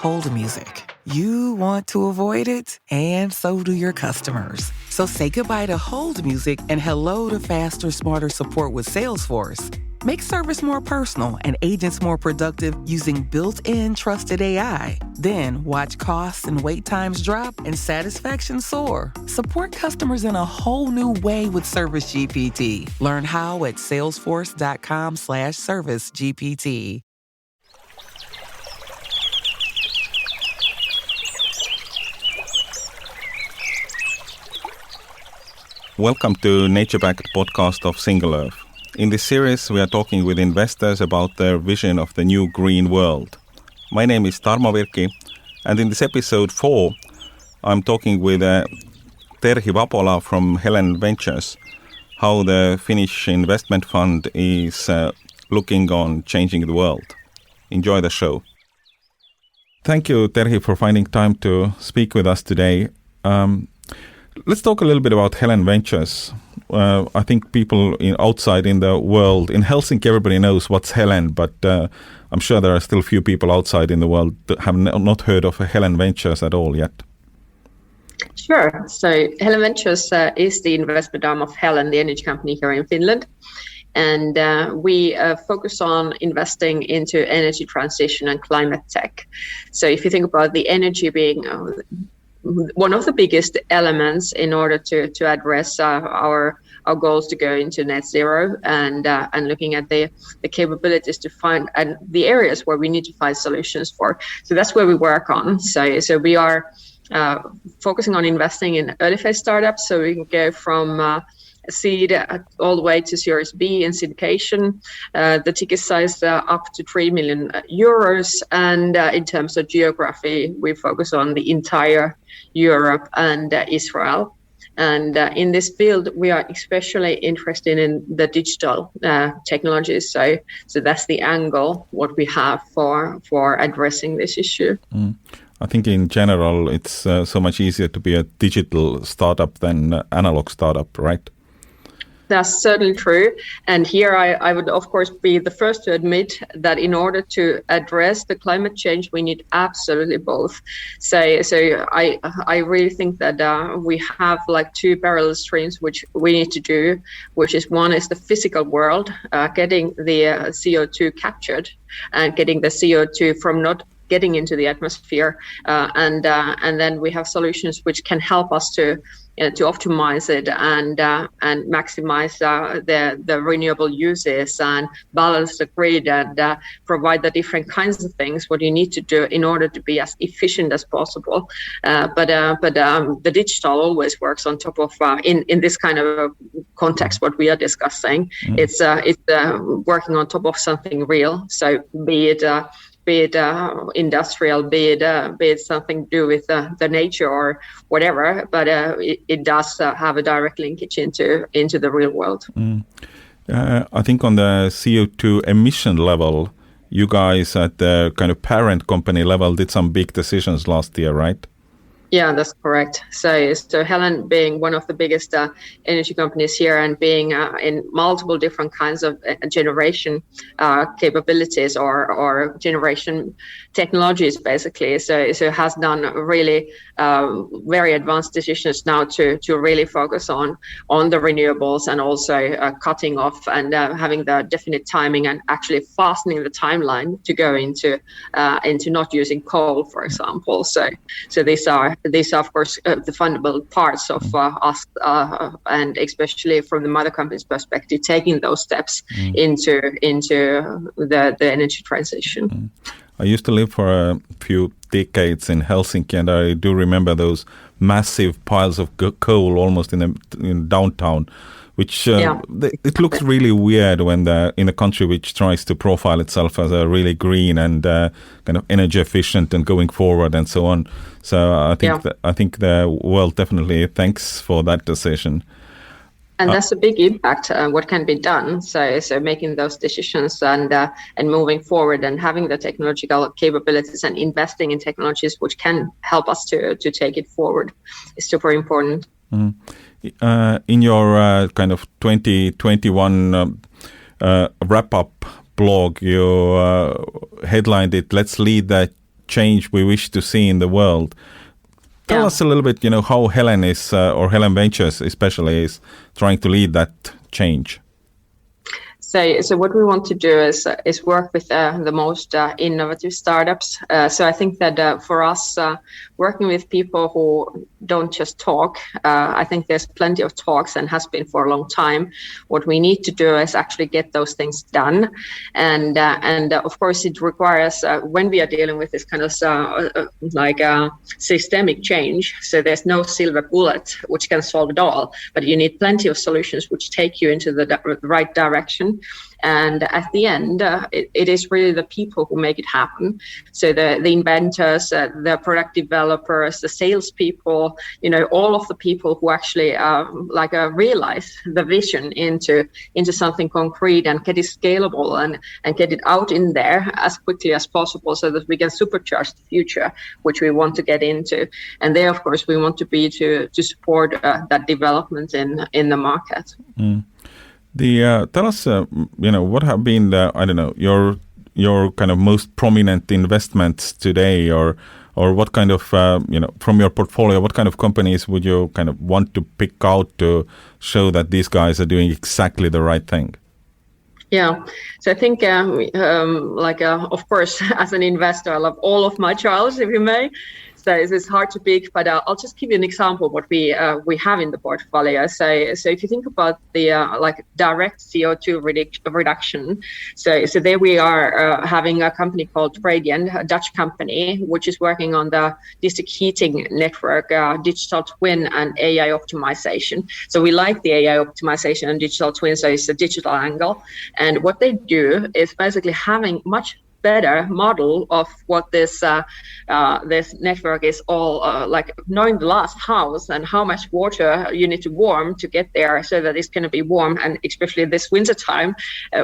hold music. You want to avoid it, and so do your customers. So say goodbye to hold music and hello to faster, smarter support with Salesforce. Make service more personal and agents more productive using built-in trusted AI. Then watch costs and wait times drop and satisfaction soar. Support customers in a whole new way with Service GPT. Learn how at salesforce.com/servicegpt. Welcome to Nature-backed podcast of Single Earth. In this series, we are talking with investors about their vision of the new green world. My name is Tarmo Virki, and in this episode 4, I'm talking with Terhi Vapola from Helen Ventures, how the Finnish investment fund is looking on changing the world. Enjoy the show. Thank you, Terhi, for finding time to speak with us today. Let's talk a little bit about Helen Ventures. I think people outside in the world, in Helsinki, everybody knows what's Helen, but I'm sure there are still few people outside in the world that have not heard of Helen Ventures at all yet. Sure. So Helen Ventures is the investment arm of Helen, the energy company here in Finland. And we focus on investing into energy transition and climate tech. So if you think about the energy being one of the biggest elements in order to address our goals to go into net zero and looking at the capabilities to find and the areas where we need to find solutions for. So that's where we work on. So we are focusing on investing in early phase startups. So we can go from seed all the way to Series B in syndication. The ticket size up to 3 million euros. And in terms of geography, we focus on the entire Europe and Israel. And in this field, we are especially interested in the digital technologies. So that's the angle what we have for addressing this issue. I think in general, it's so much easier to be a digital startup than analog startup, right? That's certainly true. And here I would, of course, be the first to admit that in order to address the climate change, we need absolutely both. So I really think that we have like two parallel streams which we need to do, which is one is the physical world, getting the CO2 captured and getting the CO2 from not getting into the atmosphere. And then we have solutions which can help us to optimize it and maximize the renewable uses and balance the grid and provide the different kinds of things what you need to do in order to be as efficient as possible. But the digital always works on top of in this kind of context what we are discussing. It's working on top of something real. So be it industrial, be it something to do with the nature or whatever, but it does have a direct linkage into the real world. I think on the CO2 emission level, you guys at the kind of parent company level did some big decisions last year, right? Yeah, that's correct. So Helen being one of the biggest energy companies here and being in multiple different kinds of generation capabilities or generation technologies, basically. So has done really very advanced decisions now to really focus on the renewables and also cutting off and having the definite timing and actually fastening the timeline to go into not using coal, for example. So these are of course the fundamental parts of us and especially from the mother company's perspective, taking those steps into the energy transition. I used to live for a few decades in Helsinki, and I do remember those massive piles of coal almost in downtown, which it looks really weird when in a country which tries to profile itself as a really green and kind of energy efficient and going forward and so on. So I think the world definitely thanks for that decision. And that's a big impact, what can be done. So making those decisions and moving forward and having the technological capabilities and investing in technologies which can help us to take it forward is super important. In your kind of 2021 wrap-up blog, you headlined it, "Let's lead the change we wish to see in the world. Tell us a little bit, how Helen is, or Helen Ventures especially, is trying to lead that change. So what we want to do is work with the most innovative startups. So I think that for us, working with people who don't just talk, I think there's plenty of talks and has been for a long time. What we need to do is actually get those things done, and of course it requires when we are dealing with this kind of systemic change. So there's no silver bullet which can solve it all, but you need plenty of solutions which take you into the right direction. And at the end, it is really the people who make it happen. So the inventors, the product developers, the salespeople, all of the people who actually realize the vision into something concrete and get it scalable and get it out in there as quickly as possible so that we can supercharge the future, which we want to get into. And there, of course, we want to be to support that development in the market. Mm. Tell us, what have been your kind of most prominent investments today, or what kind of, from your portfolio, what kind of companies would you kind of want to pick out to show that these guys are doing exactly the right thing? Yeah, so I think, of course, as an investor, I love all of my trials, if you may. So it's hard to pick, but I'll just give you an example of what we have in the portfolio. So if you think about the direct CO2 reduction, so there we are having a company called Radiant, a Dutch company, which is working on the district heating network, digital twin and AI optimization. So we like the AI optimization and digital twin, so it's a digital angle. And what they do is basically having much better model of what this network is all knowing the last house and how much water you need to warm to get there so that it's going to be warm. And especially this winter time,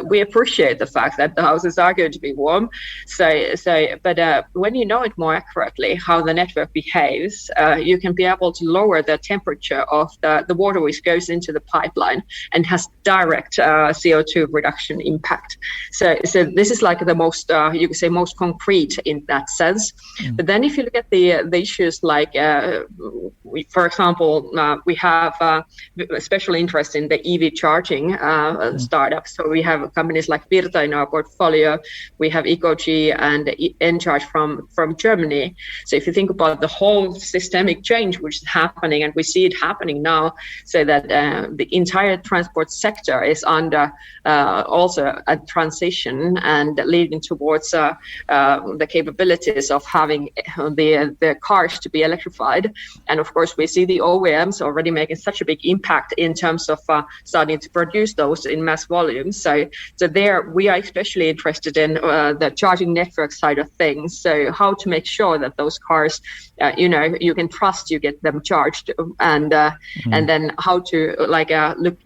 we appreciate the fact that the houses are going to be warm. But when you know it more accurately how the network behaves, you can be able to lower the temperature of the water which goes into the pipeline and has direct CO2 reduction impact. So this is like the most you could say most concrete in that sense. Mm. But then if you look at the issues like, for example, we have a special interest in the EV charging startups. So we have companies like Virta in our portfolio. We have Ecogy and Encharge from Germany. So if you think about the whole systemic change which is happening, and we see it happening now, so that the entire transport sector is under also a transition and leading towards the capabilities of having the cars to be electrified. And of course, we see the OEMs already making such a big impact in terms of starting to produce those in mass volumes. So there we are especially interested in the charging network side of things. So how to make sure that those cars, you can trust you get them charged, and then how to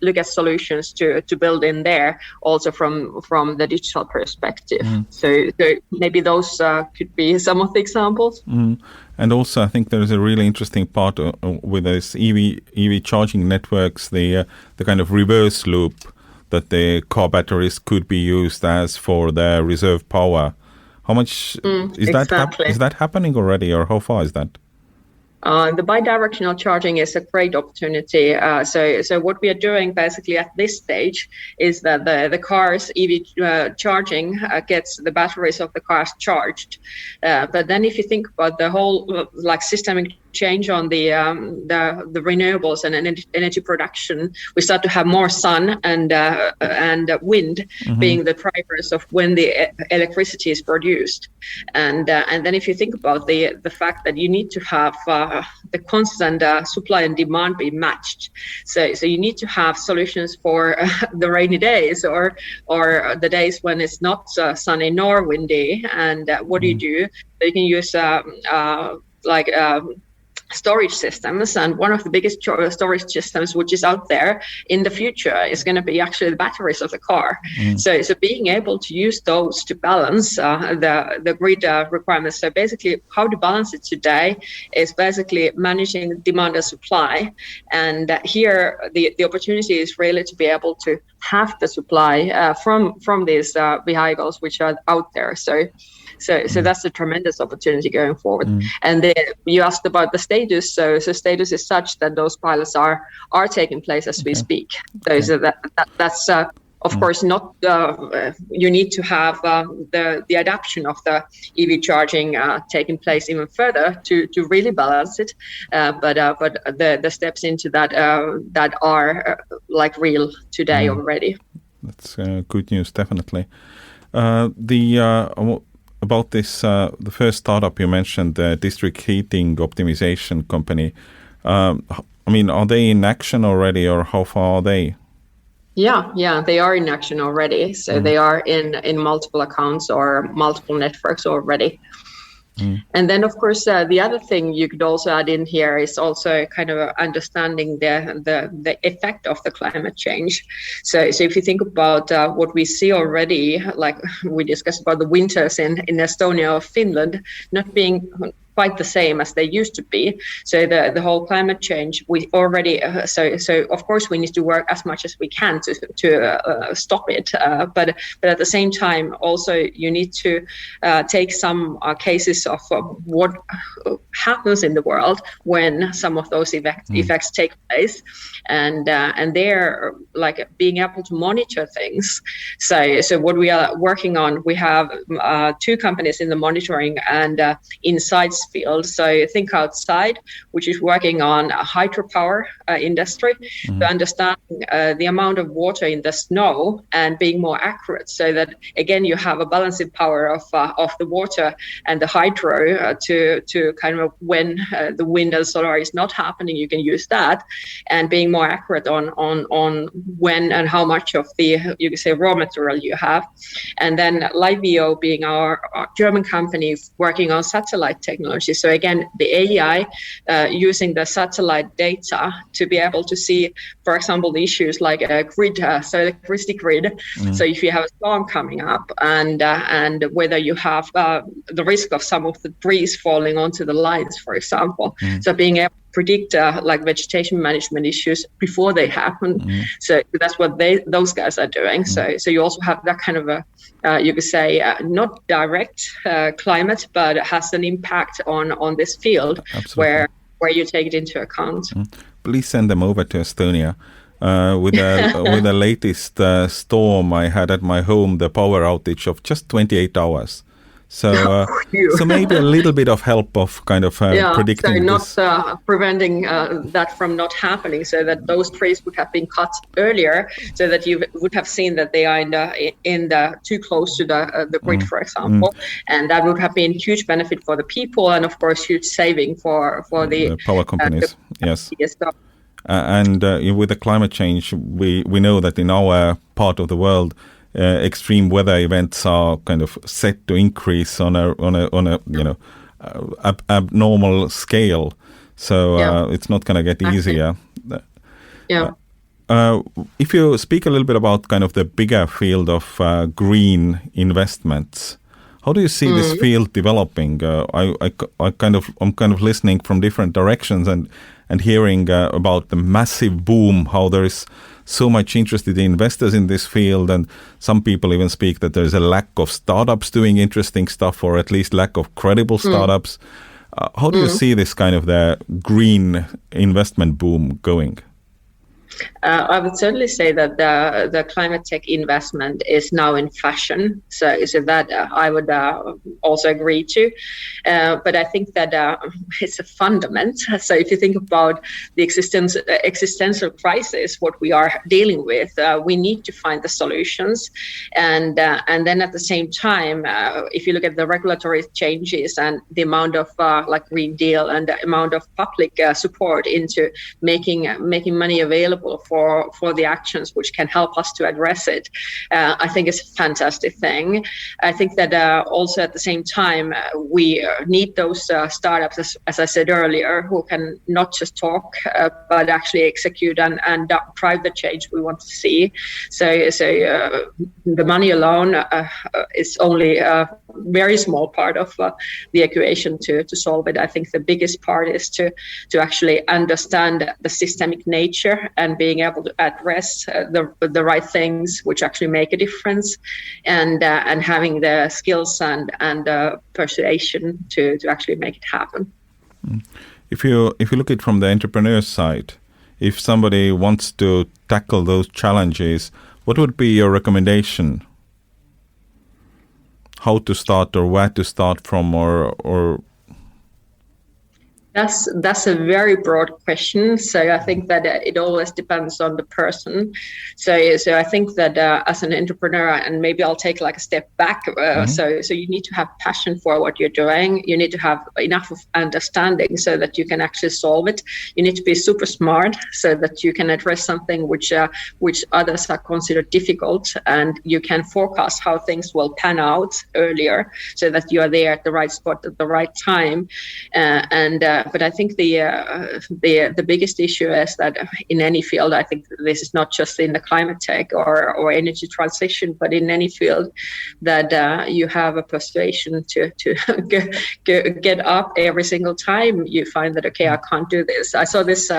look at solutions to build in there also from the digital perspective. So maybe those could be some of the examples. And also, I think there is a really interesting part with this EV charging networks, the kind of reverse loop that the car batteries could be used as for their reserve power. How much is that happening already, or how far is that? The bi-directional charging is a great opportunity. So what we are doing basically at this stage is that the car's EV charging gets the batteries of the cars charged. But then if you think about the whole systemic change on the renewables and energy production, we start to have more sun and wind being the drivers of when the electricity is produced. And then if you think about the fact that you need to have the constant supply and demand be matched, so you need to have solutions for the rainy days or the days when it's not sunny nor windy. And what do? You can use storage systems, and one of the biggest storage systems which is out there in the future is going to be actually the batteries of the car. So being able to use those to balance the grid requirements. So basically how to balance it today is basically managing demand and supply, and here the opportunity is really to be able to have the supply from these vehicles which are out there. So that's a tremendous opportunity going forward. And then you asked about the status. So status is such that those pilots are taking place as we speak. So that's of course not. You need to have the adoption of the EV charging taking place even further to really balance it. But the steps into that are like real today already. That's good news, definitely. About this, the first startup you mentioned, the district heating optimization company. I mean, are they in action already, or how far are they? Yeah, they are in action already. So they are in multiple accounts or multiple networks already. And then, of course, the other thing you could also add in here is also kind of understanding the effect of the climate change. So if you think about what we see already, like we discussed about the winters in Estonia or Finland not being quite the same as they used to be. So the whole climate change, we already, so of course we need to work as much as we can to stop it. But at the same time, also you need to take some cases of what happens in the world when some of those effects take place. And they're like being able to monitor things. So what we are working on, we have 2 companies in the monitoring and insights field. So think outside, which is working on a hydropower industry to understand the amount of water in the snow and being more accurate, so that again you have a balancing power of the water and the hydro to kind of when the wind and solar is not happening, you can use that, and being more accurate on when and how much of the, you can say, raw material you have. And then Livio being our German company working on satellite technology. So again, the AI using the satellite data to be able to see, for example, the issues like a grid, so electricity grid. So if you have a storm coming up and whether you have the risk of some of the trees falling onto the lines, for example. So being able to predict like vegetation management issues before they happen. So that's what those guys are doing. So you also have that kind of a, you could say, not direct climate, but it has an impact on this field. Absolutely. where you take it into account. Please send them over to Estonia. With the latest storm I had at my home, the power outage of just 28 hours. So so maybe a little bit of help of kind of predicting so not preventing that from not happening, so that those trees would have been cut earlier, so that you would have seen that they are in the too close to the grid, for example, and that would have been huge benefit for the people, and of course huge saving for the power companies. Yes. And with the climate change, we know that in our part of the world, extreme weather events are kind of set to increase on a abnormal scale. So it's not going to get easier. If you speak a little bit about kind of the bigger field of green investments, how do you see this field developing? I'm kind of listening from different directions and hearing about the massive boom, how there is so much interested investors in this field, and some people even speak that there's a lack of startups doing interesting stuff, or at least lack of credible startups. How do you see this kind of the green investment boom going? I would certainly say that the climate tech investment is now in fashion. So that I would also agree to. But I think that it's a fundament. So if you think about the existential crisis, what we are dealing with, we need to find the solutions. And then at the same time, if you look at the regulatory changes and the amount of like Green Deal and the amount of public support into making money available for the actions which can help us to address it, I think it's a fantastic thing. I think that also at the same time, we need those startups, as I said earlier, who can not just talk, but actually execute and drive the change we want to see. So the money alone is only a very small part of the equation to solve it. I think the biggest part is to actually understand the systemic nature and being able to address the right things which actually make a difference, and having the skills and persuasion to actually make it happen. If you look at it from the entrepreneur's side, if somebody wants to tackle those challenges, what would be your recommendation? How to start, or where to start from, or That's a very broad question. So I think that it always depends on the person. So I think that as an entrepreneur, and maybe I'll take like a step back. So you need to have passion for what you're doing. You need to have enough of understanding so that you can actually solve it. You need to be super smart so that you can address something which others are considered difficult, and you can forecast how things will pan out earlier so that you are there at the right spot at the right time. But I think the biggest issue is that in any field, I think this is not just in the climate tech or energy transition, but in any field, that you have a persuasion to get up every single time you find that, okay, I can't do this. I saw this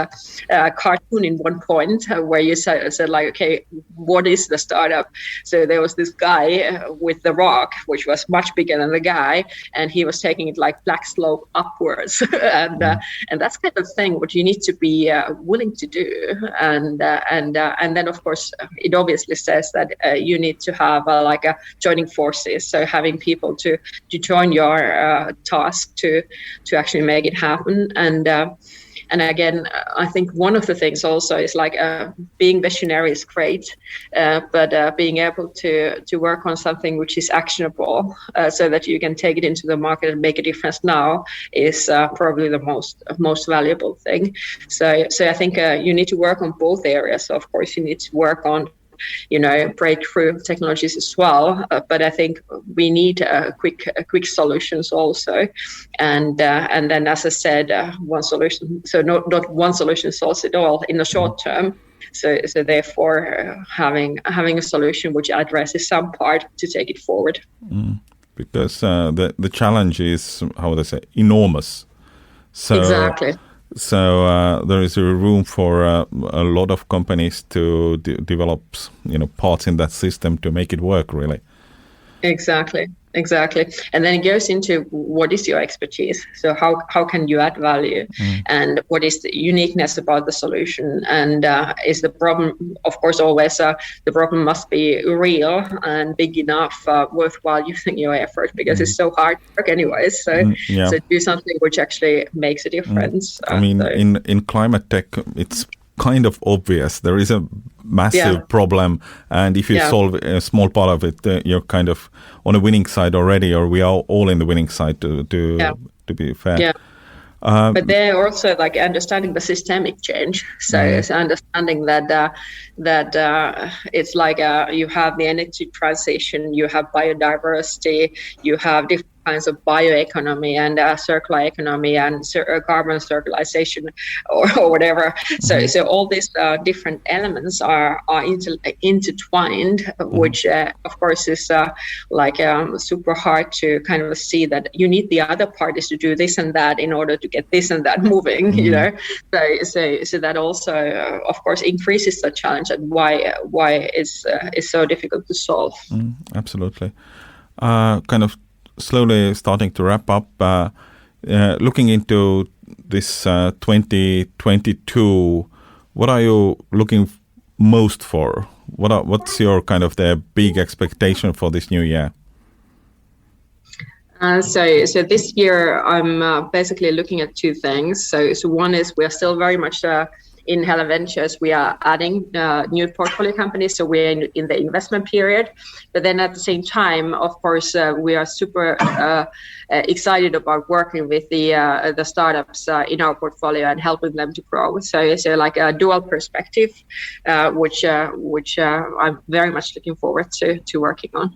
cartoon in one point where you said like, okay, what is the startup? So there was this guy with the rock, which was much bigger than the guy, and he was taking it like black slope upwards. And that's kind of thing what you need to be willing to do, and then of course it obviously says that you need to have like a joining forces, so having people to join your task to actually make it happen. And again, I think one of the things also is like being visionary is great, but being able to work on something which is actionable, so that you can take it into the market and make a difference now, is probably the most valuable thing. So I think you need to work on both areas. Of course, you need to work on breakthrough technologies as well, but I think we need quick solutions also, and then, as I said, one solution. So not one solution solves it all in the short term. So therefore, having a solution which addresses some part to take it forward. Because the challenge is, how would I say, enormous. So exactly. So there is a room for a lot of companies to develop, parts in that system to make it work, really. Exactly. And then it goes into what is your expertise? So how can you add value? And what is the uniqueness about the solution? And is the problem, of course, always the problem must be real and big enough, worthwhile using your effort, because it's so hard work anyways. So do something which actually makes a difference. I mean, in climate tech, it's kind of obvious. There is a massive problem, and if you solve a small part of it, you're kind of on a winning side already, or we are all in the winning side to be fair. Yeah. But they're also like understanding the systemic change. So it's understanding that it's like you have the energy transition, you have biodiversity, you have different kinds of bioeconomy and circular economy and carbon circularization or whatever. So all these different elements are intertwined, which of course is super hard to kind of see that you need the other parties to do this and that in order to get this and that moving. So that also of course increases the challenge and why it's so difficult to solve. Absolutely. Kind of slowly starting to wrap up, looking into this 2022, what are you looking most for? What's your kind of the big expectation for this new year? So this year I'm basically looking at two things. So one is we are still very much in Helen Ventures, we are adding new portfolio companies, so we're in the investment period. But then at the same time, of course, we are super excited about working with the startups in our portfolio and helping them to grow. So it's like a dual perspective, which I'm very much looking forward to working on.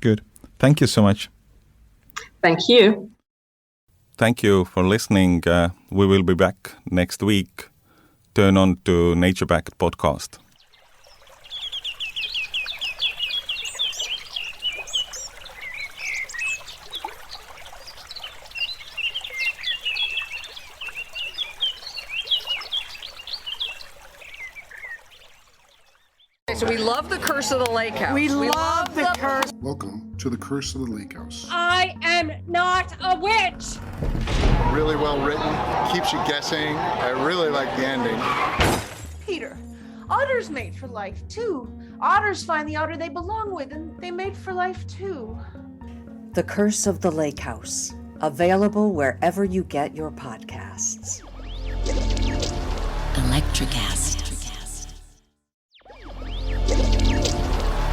Good. Thank you so much. Thank you. Thank you for listening. We will be back next week. Turn on to Nature Backed podcast. So we love the curse of the lake house. We love the curse. Welcome to the Curse of the Lake House. I am not a witch. Really well written, keeps you guessing. I really like the ending. Peter, otters mate for life too. Otters find the otter they belong with and they mate for life too. The Curse of the Lake House, available wherever you get your podcasts. Electricast.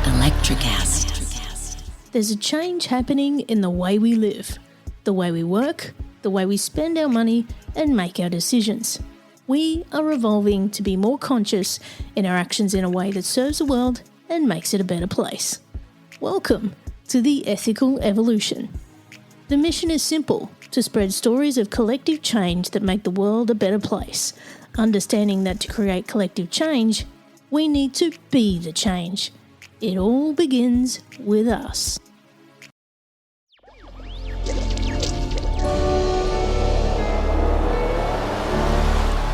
Electricast. There's a change happening in the way we live, the way we work, the way we spend our money and make our decisions. We are evolving to be more conscious in our actions in a way that serves the world and makes it a better place. Welcome to the Ethical Evolution. The mission is simple: to spread stories of collective change that make the world a better place, understanding that to create collective change, we need to be the change. It all begins with us.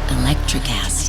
Electricast.